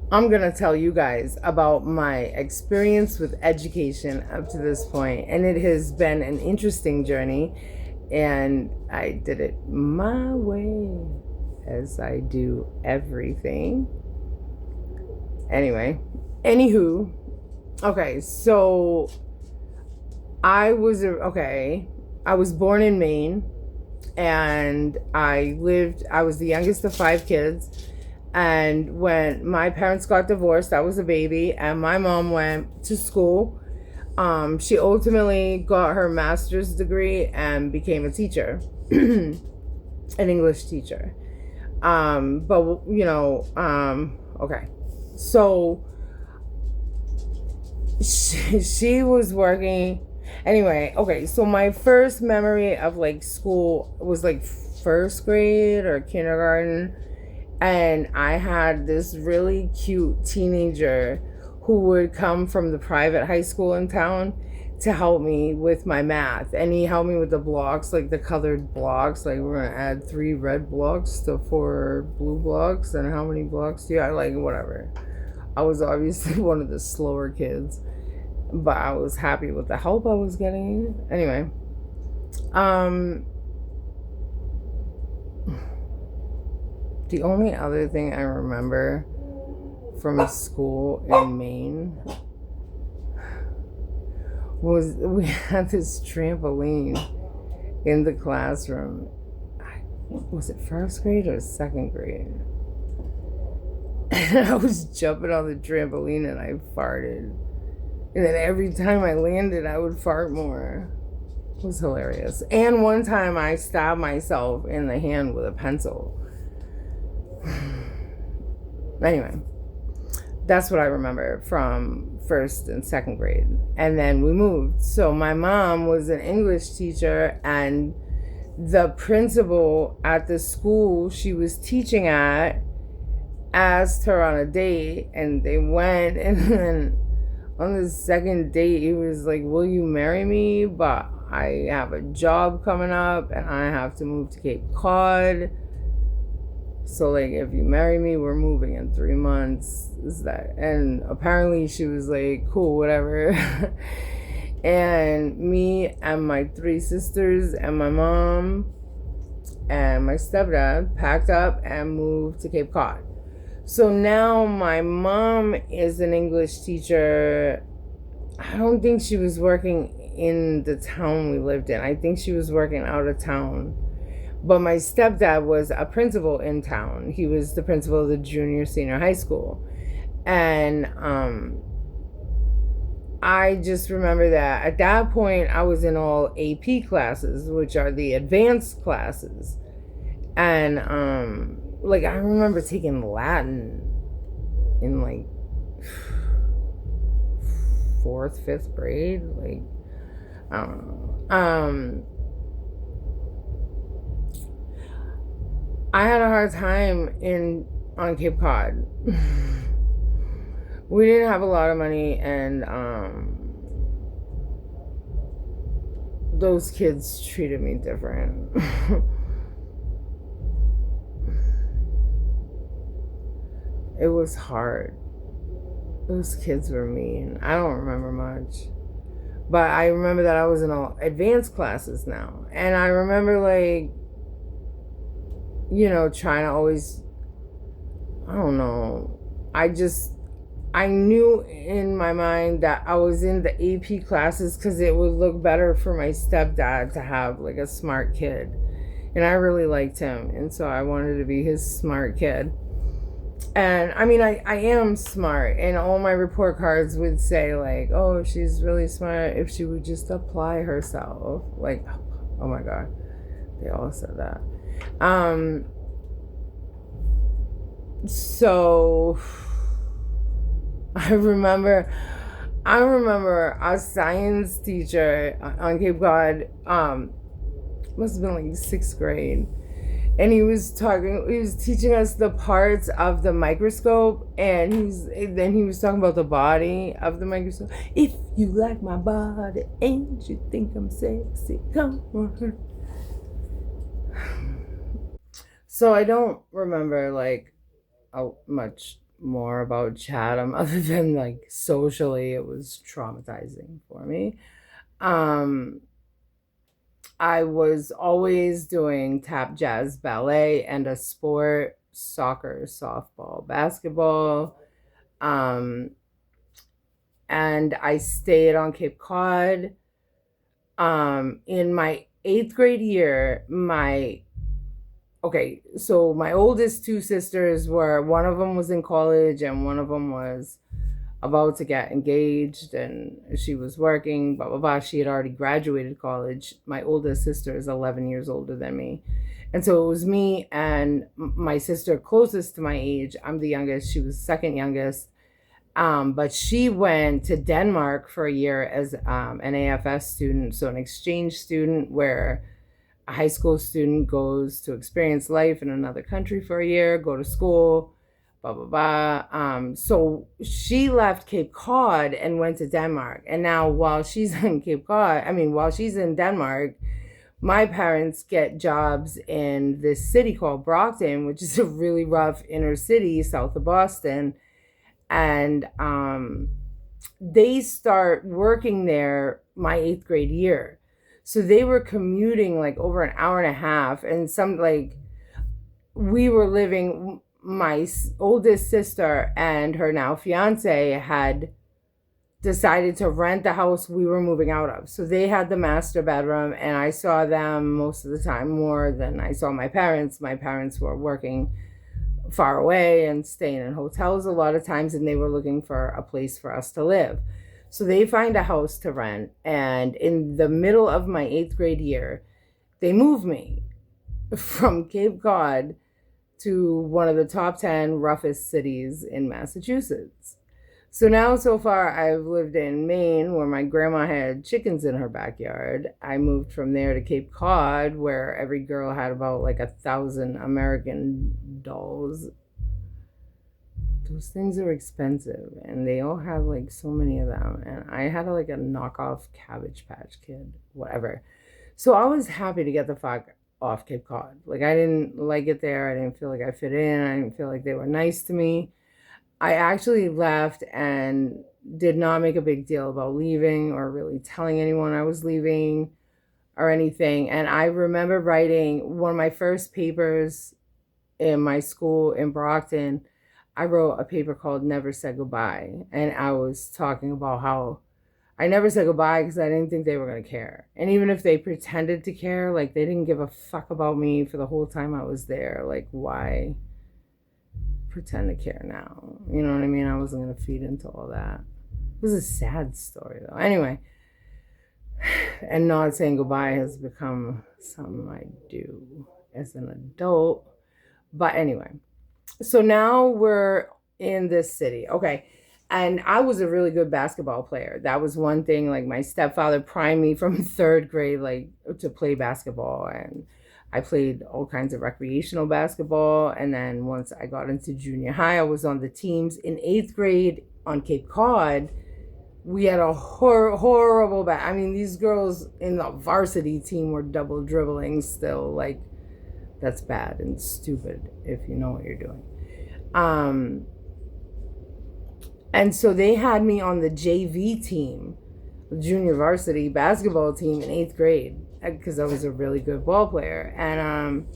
I'm going to tell you guys about my experience with education up to this point, and it has been an interesting journey, and I did it my way, as I do everything. Anyway, anywho, okay, so I was born in Maine, and I was the youngest of five kids. And when my parents got divorced, I was a baby, and my mom went to school. She ultimately got her master's degree and became a teacher, an English teacher. But okay. So she was working. Anyway, okay, so my first memory of like school was like first grade or kindergarten, and I had this really cute teenager who would come from the private high school in town to help me with my math. And he helped me with the blocks, like the colored blocks. Like, we're gonna add 3 red blocks to 4 blue blocks, and how many blocks do you have? Like, whatever. I was obviously one of the slower kids, but I was happy with the help I was getting. Anyway, um, the only other thing I remember from school in Maine was we had this trampoline in the classroom. Was it first grade or second grade? And I was jumping on the trampoline and I farted. And then every time I landed, I would fart more. It was hilarious. And one time I stabbed myself in the hand with a pencil. Anyway, that's what I remember from first and second grade. And then we moved. So my mom was an English teacher, and the principal at the school she was teaching at asked her on a date, and they went. And then on the second date, he was like, "Will you marry me? But I have a job coming up and I have to move to Cape Cod. So, like, if you marry me, we're moving in 3 months." Is that? And apparently she was like, "Cool, whatever." And me and my 3 sisters and my mom and my stepdad packed up and moved to Cape Cod. So now my mom is an English teacher. I don't think she was working in the town we lived in. I think she was working out of town. But my stepdad was a principal in town. He was the principal of the junior senior high school. And I just remember that at that point I was in all AP classes, which are the advanced classes. And like, I remember taking Latin in like fourth, fifth grade. Like, I don't know. I had a hard time on Cape Cod. We didn't have a lot of money, and those kids treated me different. It was hard. Those kids were mean. I don't remember much. But I remember that I was in all advanced classes now. And I remember, like, trying to always, I don't know. I knew in my mind that I was in the AP classes because it would look better for my stepdad to have, like, a smart kid. And I really liked him. And so I wanted to be his smart kid. And I mean, I am smart, and all my report cards would say, like, "Oh, she's really smart if she would just apply herself." Like, oh my God, they all said that. So I remember our science teacher on Cape Cod, must have been like sixth grade, and he was teaching us the parts of the microscope, and then he was talking about the body of the microscope. "If you like my body and you think I'm sexy, come on." So I don't remember, like, much more about Chatham other than like socially it was traumatizing for me. Um I was always doing tap, jazz, ballet, and a sport: soccer, softball, basketball. Um, and I stayed on Cape Cod. In my eighth grade year, so my oldest two sisters were, one of them was in college and one of them was about to get engaged and she was working, blah, blah, blah. She had already graduated college. My oldest sister is 11 years older than me. And so it was me and my sister closest to my age. I'm the youngest. She was second youngest. But she went to Denmark for a year as an AFS student, so an exchange student where a high school student goes to experience life in another country for a year, go to school, blah, blah, blah. So she left Cape Cod and went to Denmark. And now while she's in while she's in Denmark, my parents get jobs in this city called Brockton, which is a really rough inner city south of Boston. And they start working there my eighth grade year. So they were commuting like over an hour and a half. And we were living, my oldest sister and her now fiance had decided to rent the house we were moving out of. So they had the master bedroom, and I saw them most of the time more than I saw my parents. My parents were working far away and staying in hotels a lot of times, and they were looking for a place for us to live. So they find a house to rent, and in the middle of my eighth grade year, they move me from Cape Cod to one of the top 10 roughest cities in Massachusetts. So now, so far, I've lived in Maine, where my grandma had chickens in her backyard. I moved from there to Cape Cod, where every girl had about like 1,000 American dolls. Those things are expensive, and they all have like so many of them. And I had like a knockoff Cabbage Patch Kid, whatever. So I was happy to get the fuck off Cape Cod. Like, I didn't like it there. I didn't feel like I fit in. I didn't feel like they were nice to me. I actually left and did not make a big deal about leaving or really telling anyone I was leaving or anything. And I remember writing one of my first papers in my school in Brockton. I wrote a paper called Never Said Goodbye. And I was talking about how I never said goodbye because I didn't think they were going to care. And even if they pretended to care, like, they didn't give a fuck about me for the whole time I was there. Like, why pretend to care now? You know what I mean? I wasn't going to feed into all that. It was a sad story, though. Anyway, and not saying goodbye has become something I do as an adult. But anyway, so now we're in this city. Okay. And I was a really good basketball player. That was one thing. Like, my stepfather primed me from third grade, like, to play basketball. And I played all kinds of recreational basketball. And then once I got into junior high, I was on the teams. In eighth grade on Cape Cod, we had a horrible I mean, these girls in the varsity team were double dribbling still. Like, that's bad and stupid if you know what you're doing. And so they had me on the JV team, the junior varsity basketball team, in eighth grade because I was a really good ball player. And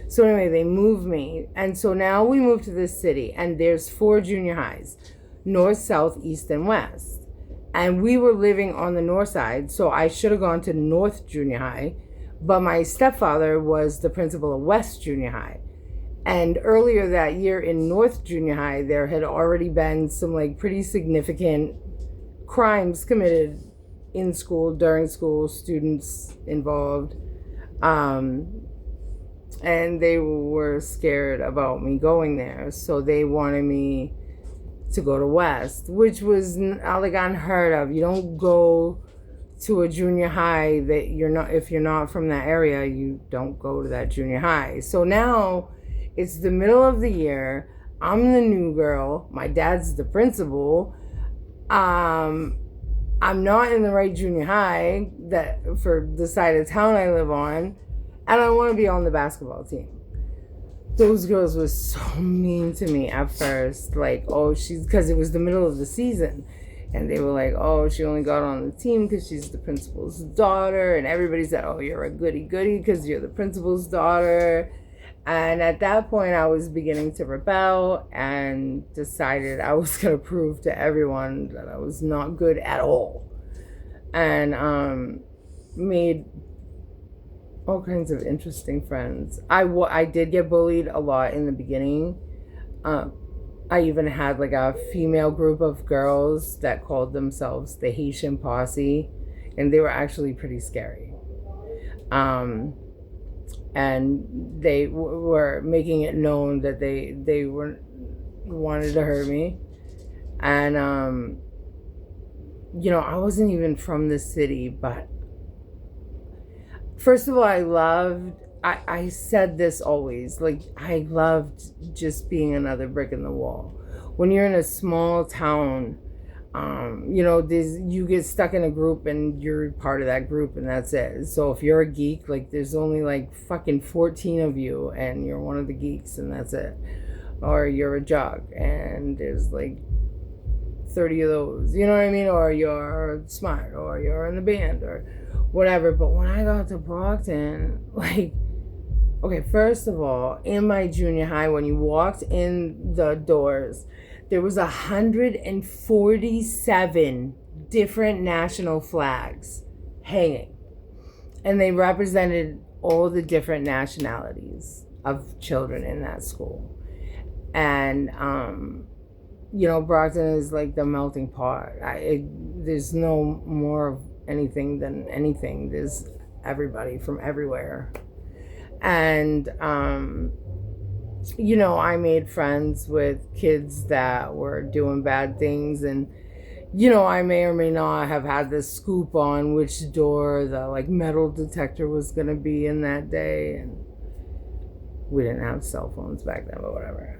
so anyway, they moved me. And so now we moved to this city, and there's 4 junior highs: north, south, east, and west. And we were living on the north side, so I should have gone to North Junior High. But my stepfather was the principal of West Junior High. And earlier that year in North Junior High, there had already been some like pretty significant crimes committed in school, during school, students involved. And they were scared about me going there. So they wanted me to go to West, which was like unheard of. You don't go to a junior high that if you're not from that area, you don't go to that junior high. So now it's the middle of the year. I'm the new girl. My dad's the principal. I'm not in the right junior high for the side of town I live on, and I want to be on the basketball team. those girls were so mean to me at first. Like, oh, because it was the middle of the season. And they were like, oh, she only got on the team because she's the principal's daughter. And everybody said, oh, you're a goody goody because you're the principal's daughter. And at that point, I was beginning to rebel and decided I was going to prove to everyone that I was not good at all. And made all kinds of interesting friends. I did get bullied a lot in the beginning. I even had like a female group of girls that called themselves the Haitian Posse, and they were actually pretty scary. And they were making it known that they were wanted to hurt me. And I wasn't even from the city, but first of all, I said this always, like, I loved just being another brick in the wall. When you're in a small town, you get stuck in a group and you're part of that group and that's it. So if you're a geek, like, there's only like fucking 14 of you and you're one of the geeks and that's it. Or you're a jock and there's like 30 of those, you know what I mean? Or you're smart or you're in the band or whatever. But when I got to Brockton, like, okay, first of all, in my junior high, when you walked in the doors, there was 147 different national flags hanging. And they represented all the different nationalities of children in that school. And, Brockton is like the melting pot. There's no more of anything than anything. There's everybody from everywhere. And, I made friends with kids that were doing bad things. And, I may or may not have had the scoop on which door the like metal detector was going to be in that day. And we didn't have cell phones back then, but whatever.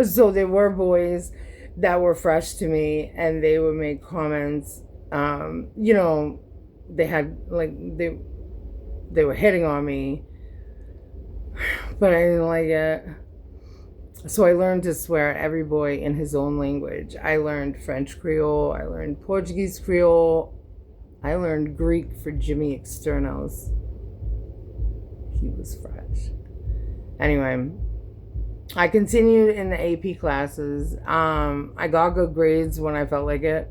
So there were boys that were fresh to me and they would make comments. They had like, they were hitting on me, but I didn't like it. So I learned to swear at every boy in his own language. I learned French Creole. I learned Portuguese Creole. I learned Greek for Jimmy Externos. He was fresh. Anyway, I continued in the AP classes. I got good grades when I felt like it.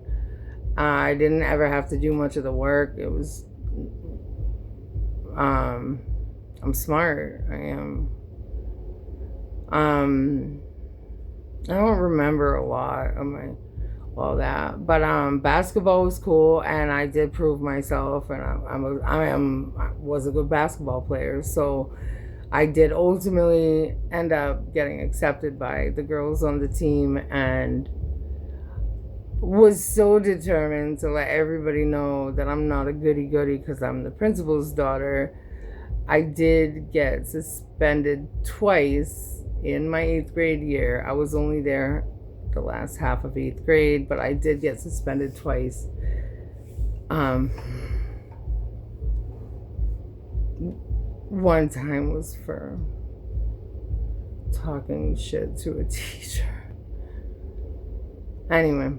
I didn't ever have to do much of the work. It was, I'm smart. I am. I don't remember a lot of all that, but basketball was cool, and I did prove myself, and I was a good basketball player. So I did ultimately end up getting accepted by the girls on the team, and was so determined to let everybody know that I'm not a goody-goody because I'm the principal's daughter. I did get suspended twice in my 8th grade year. I was only there the last half of 8th grade, but I did get suspended twice. One time was for talking shit to a teacher. Anyway,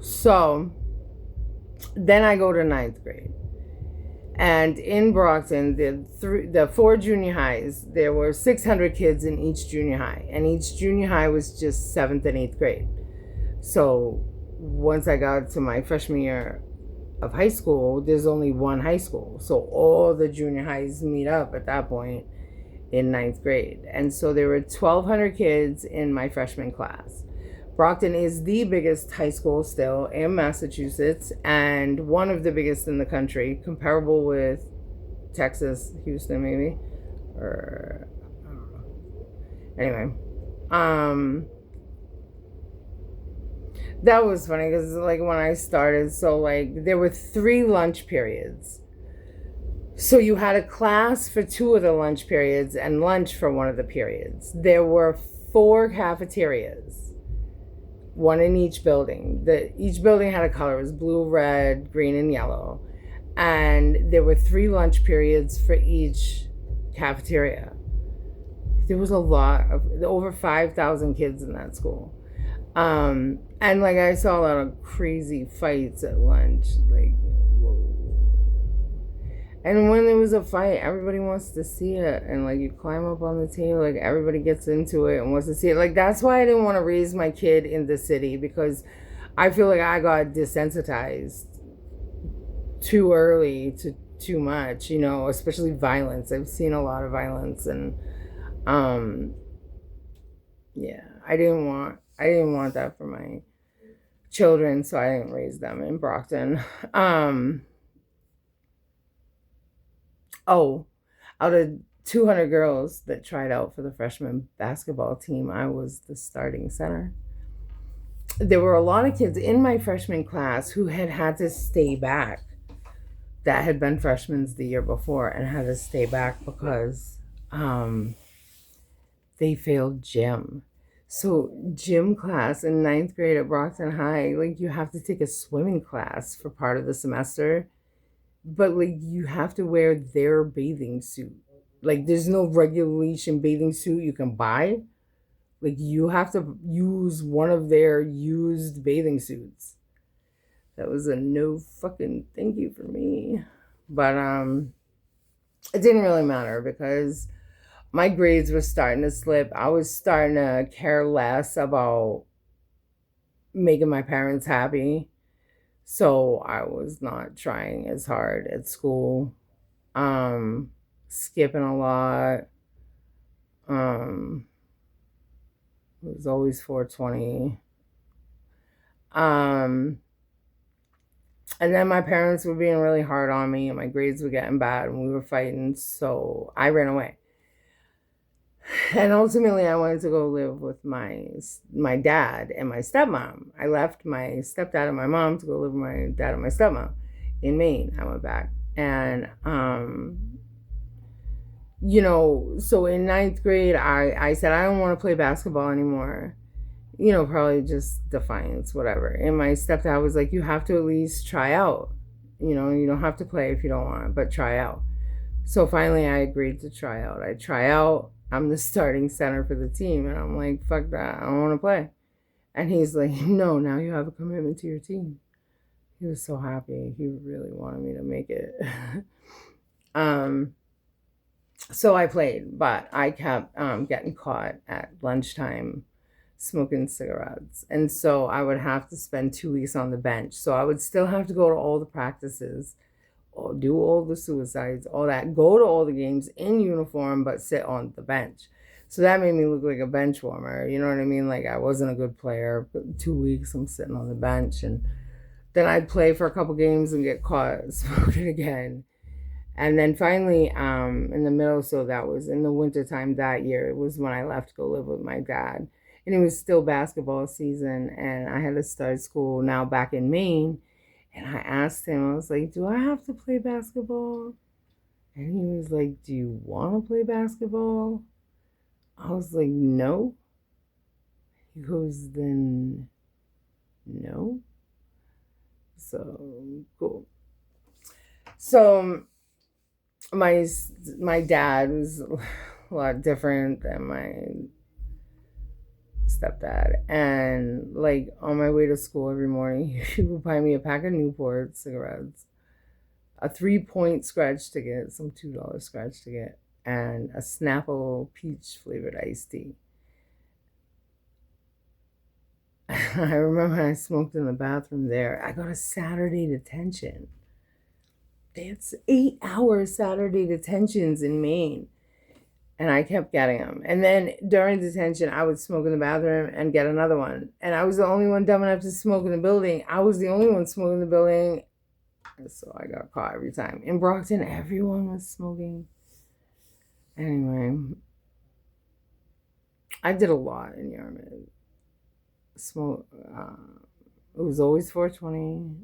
so then I go to 9th grade. And in Brockton, the 4 junior highs, there were 600 kids in each junior high. And each junior high was just 7th and 8th grade. So once I got to my freshman year of high school, there's only one high school. So all the junior highs meet up at that point in 9th grade. And so there were 1,200 kids in my freshman class. Brockton is the biggest high school still in Massachusetts and one of the biggest in the country, comparable with Texas, Houston maybe, or I don't know. Anyway, that was funny because like when I started, so like there were 3 lunch periods. So you had a class for 2 of the lunch periods and lunch for one of the periods. There were 4 cafeterias. One in each building. Each building had a color. It was blue, red, green, and yellow. And there were 3 lunch periods for each cafeteria. There was a lot of over 5,000 kids in that school. And like I saw a lot of crazy fights at lunch. Like, whoa. And when there was a fight, everybody wants to see it. And like you climb up on the table, like everybody gets into it and wants to see it. Like that's why I didn't want to raise my kid in the city, because I feel like I got desensitized too early to too much, especially violence. I've seen a lot of violence, and um yeah, I didn't want that for my children, so I didn't raise them in Brockton. Oh, out of 200 girls that tried out for the freshman basketball team, I was the starting center. There were a lot of kids in my freshman class who had to stay back, that had been freshmen the year before and had to stay back because they failed gym. So gym class in ninth grade at Brockton High, like you have to take a swimming class for part of the semester, but like you have to wear their bathing suit. Like there's no regulation bathing suit you can buy. Like you have to use one of their used bathing suits. That was a no fucking thank you for me. But it didn't really matter because my grades were starting to slip. I was starting to care less about making my parents happy. So I was not trying as hard at school. Um, Skipping a lot. Um, it was always 420. Um, and then my parents were being really hard on me, and my grades were getting bad, and we were fighting. So I ran away. And ultimately, I wanted to go live with my dad and my stepmom. I left my stepdad and my mom to go live with my dad and my stepmom in Maine. I went back, and so in ninth grade, I said I don't want to play basketball anymore. Probably just defiance, whatever. And my stepdad was like, "You have to at least try out. You don't have to play if you don't want, but try out." So finally, I agreed to try out. I try out. I'm the starting center for the team. And I'm like, fuck that. I don't want to play. And he's like, no, now you have a commitment to your team. He was so happy. He really wanted me to make it. um, so I played, but I kept getting caught at lunchtime smoking cigarettes. And so I would have to spend 2 weeks on the bench. So I would still have to go to all the practices, do all the suicides, all that, go to all the games in uniform, but sit on the bench. So that made me look like a bench warmer. You know what I mean? Like I wasn't a good player. But 2 weeks I'm sitting on the bench, and then I'd play for a couple games and get caught smoking again. And then finally, in the middle, so that was in the wintertime that year, it was when I left to go live with my dad. And it was still basketball season, and I had to start school now back in Maine. And I asked him, I was like, do I have to play basketball? And he was like, do you want to play basketball? I was like, no. He goes, then no. So cool. So my dad was a lot different than my stepdad, and like on my way to school every morning he would buy me a pack of Newport cigarettes, a 3-point scratch ticket, some $2 scratch ticket, and a Snapple peach flavored iced tea. I remember I smoked in the bathroom there. I got a Saturday detention. That's 8-hour Saturday detentions in Maine. And I kept getting them. And then during detention, I would smoke in the bathroom and get another one. And I was the only one dumb enough to smoke in the building. I was the only one smoking in the building. So I got caught every time. In Brockton, everyone was smoking. Anyway, I did a lot in Yarmouth. Smoke. It was always 420.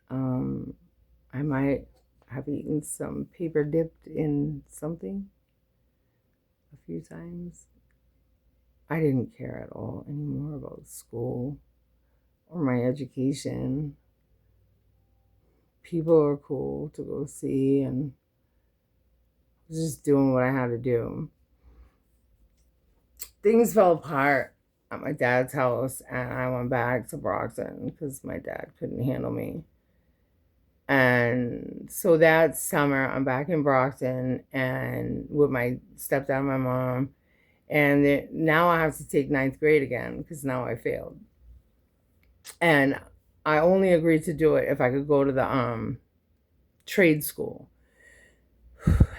I might have eaten some paper dipped in something a few times. I didn't care at all anymore about school or my education. people were cool to go see, and just doing what I had to do. Things fell apart at my dad's house, and I went back to Brockton because my dad couldn't handle me. And so that summer, I'm back in Brockton and with my stepdad and my mom. And now I have to take ninth grade again because now I failed. And I only agreed to do it if I could go to the trade school.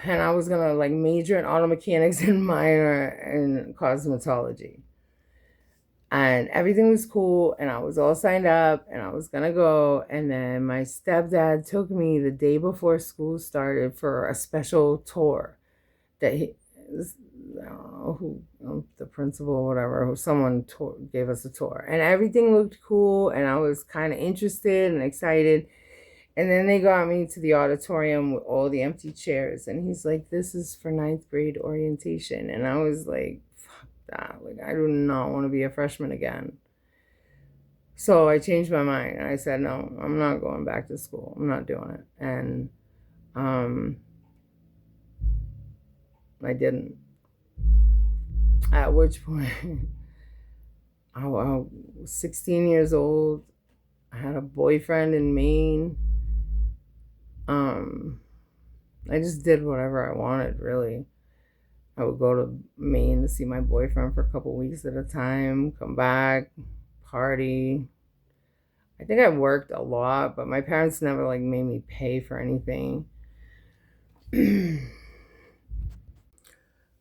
And I was gonna like major in auto mechanics and minor in cosmetology. And everything was cool, and I was all signed up, and I was gonna go. And then my stepdad took me the day before school started for a special tour that I don't know who, the principal or whatever, who someone gave us a tour, and everything looked cool, and I was kind of interested and excited. And then they got me to the auditorium with all the empty chairs, and he's like, "This is for ninth grade orientation," and I was like, "That, like, I do not want to be a freshman again." So I changed my mind, and I said, "No, I'm not going back to school. I'm not doing it," and I didn't. At which point, I was 16 years old. I had a boyfriend in Maine. I just did whatever I wanted, really. I would go to Maine to see my boyfriend for a couple weeks at a time, come back, party. I think I worked a lot, but my parents never like made me pay for anything.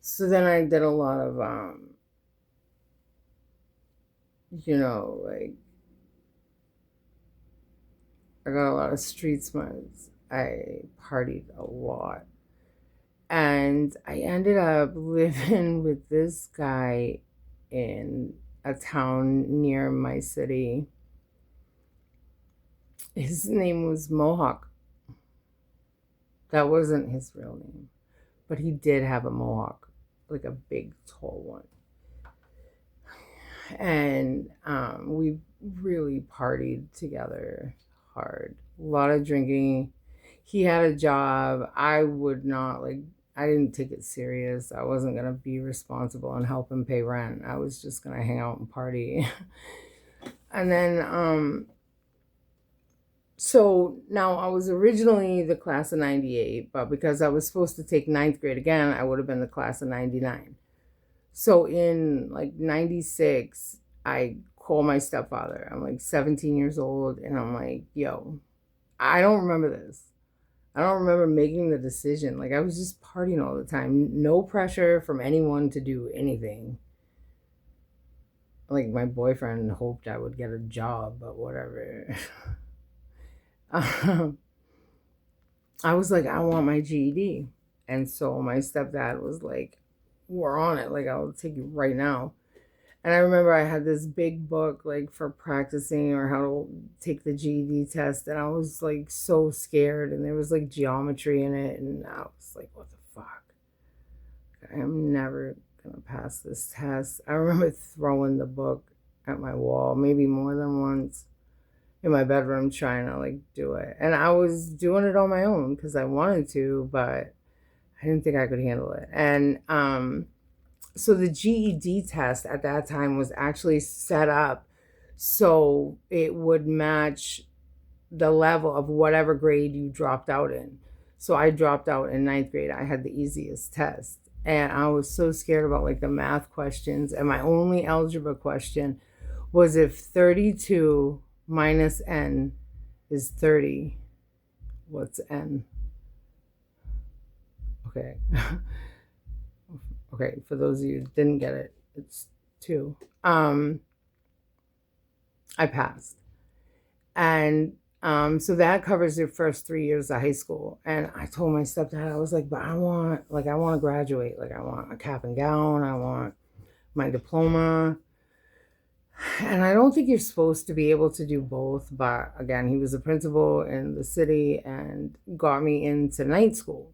So then I did a lot of like I got a lot of street smarts. I partied a lot. And I ended up living with this guy in a town near my city. His name was Mohawk. That wasn't his real name, but he did have a mohawk, like a big, tall one. And we really partied together hard. A lot of drinking. He had a job. I would not like. I didn't take it serious. I wasn't gonna be responsible and help him pay rent. I was just gonna hang out and party. And then so now I was originally the class of 98, but because I was supposed to take ninth grade again, I would have been the class of 99. So in like 96, I call my stepfather. I'm like 17 years old, and I'm like, "Yo, I don't remember this. I don't remember making the decision. Like, I was just partying all the time. No pressure from anyone to do anything. Like, my boyfriend hoped I would get a job, but whatever." I was like, "I want my GED." And so my stepdad was like, "We're on it. Like, I'll take you right now." And I remember I had this big book like for practicing or how to take the GED test, and I was like so scared, and there was like geometry in it, and I was like, "What the fuck? I'm never gonna pass this test." I remember throwing the book at my wall maybe more than once in my bedroom trying to like do it. And I was doing it on my own because I wanted to, but I didn't think I could handle it. And so the GED test at that time was actually set up so it would match the level of whatever grade you dropped out in. So I dropped out in ninth grade. I had the easiest test. And I was so scared about like the math questions. And my only algebra question was if 32 minus n is 30, what's n? Okay. Okay, for those of you who didn't get it, it's 2. I passed. And so that covers your first 3 years of high school. And I told my stepdad, I was like, "But I want to graduate. Like, I want a cap and gown. I want my diploma." And I don't think you're supposed to be able to do both. But again, he was a principal in the city and got me into night school.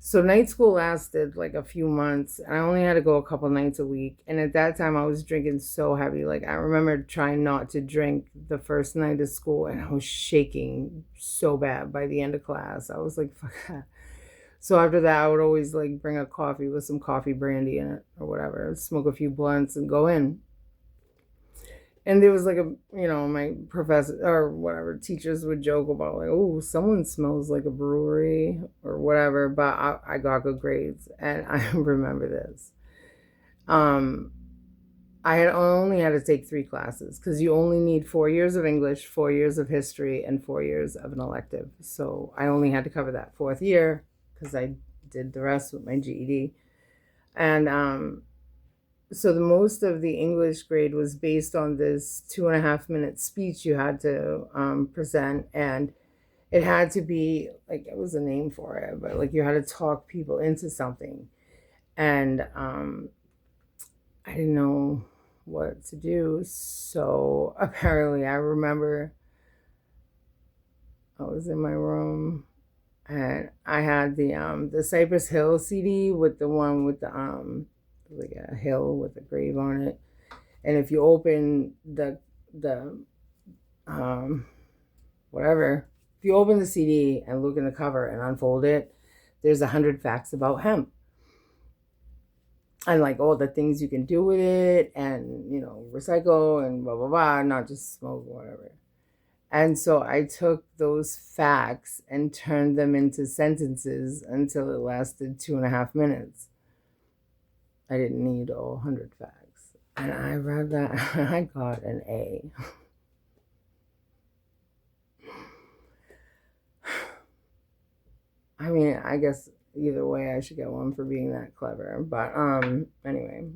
So night school lasted like a few months, and I only had to go a couple nights a week. And at that time, I was drinking so heavy. Like I remember trying not to drink the first night of school, and I was shaking so bad by the end of class. I was like, "Fuck that." So after that, I would always like bring a coffee with some coffee brandy in it or whatever, smoke a few blunts, and go in. And there was like my professor or whatever teachers would joke about like, oh, someone smells like a brewery or whatever. But I got good grades, and I remember this. Um, I had only had to take 3 classes because you only need 4 years of English, 4 years of history, and 4 years of an elective. So I only had to cover that fourth year because I did the rest with my GED. And so the most of the English grade was based on this 2.5 minute speech you had to present, and it had to be like it was a name for it, but like you had to talk people into something, and I didn't know what to do, so apparently I remember I was in my room and I had the Cypress Hill CD with the one with the like a hill with a grave on it. And if you open the um whatever, if you open the CD and look in the cover and unfold it, there's 100 facts about hemp and like all the things you can do with it, and recycle and blah blah blah, not just smoke or whatever. And so I took those facts and turned them into sentences until it lasted 2.5 minutes. I didn't need all 100 facts. And I read that. I got an A. I mean, I guess either way I should get one for being that clever. But anyway.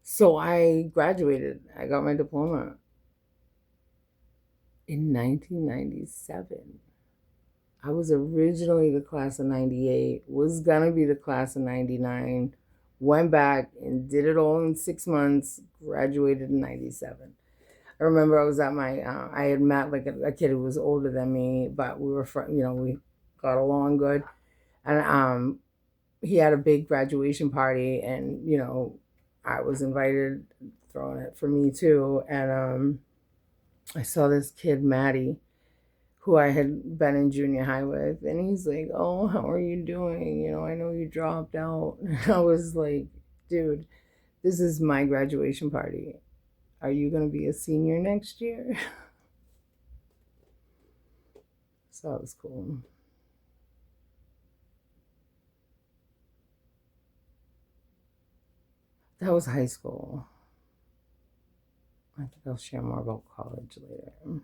So I graduated. I got my diploma in 1997. I was originally the class of 98, was gonna be the class of 99, went back and did it all in 6 months, graduated in 97. I remember I was at I had met like a kid who was older than me, but we were, we got along good. And he had a big graduation party, and, I was invited, throwing it for me too. And I saw this kid, Maddie, who I had been in junior high with, and he's like, "Oh, how are you doing? I know you dropped out." And I was like, "Dude, this is my graduation party. Are you going to be a senior next year?" So that was cool. That was high school. I think I'll share more about college later.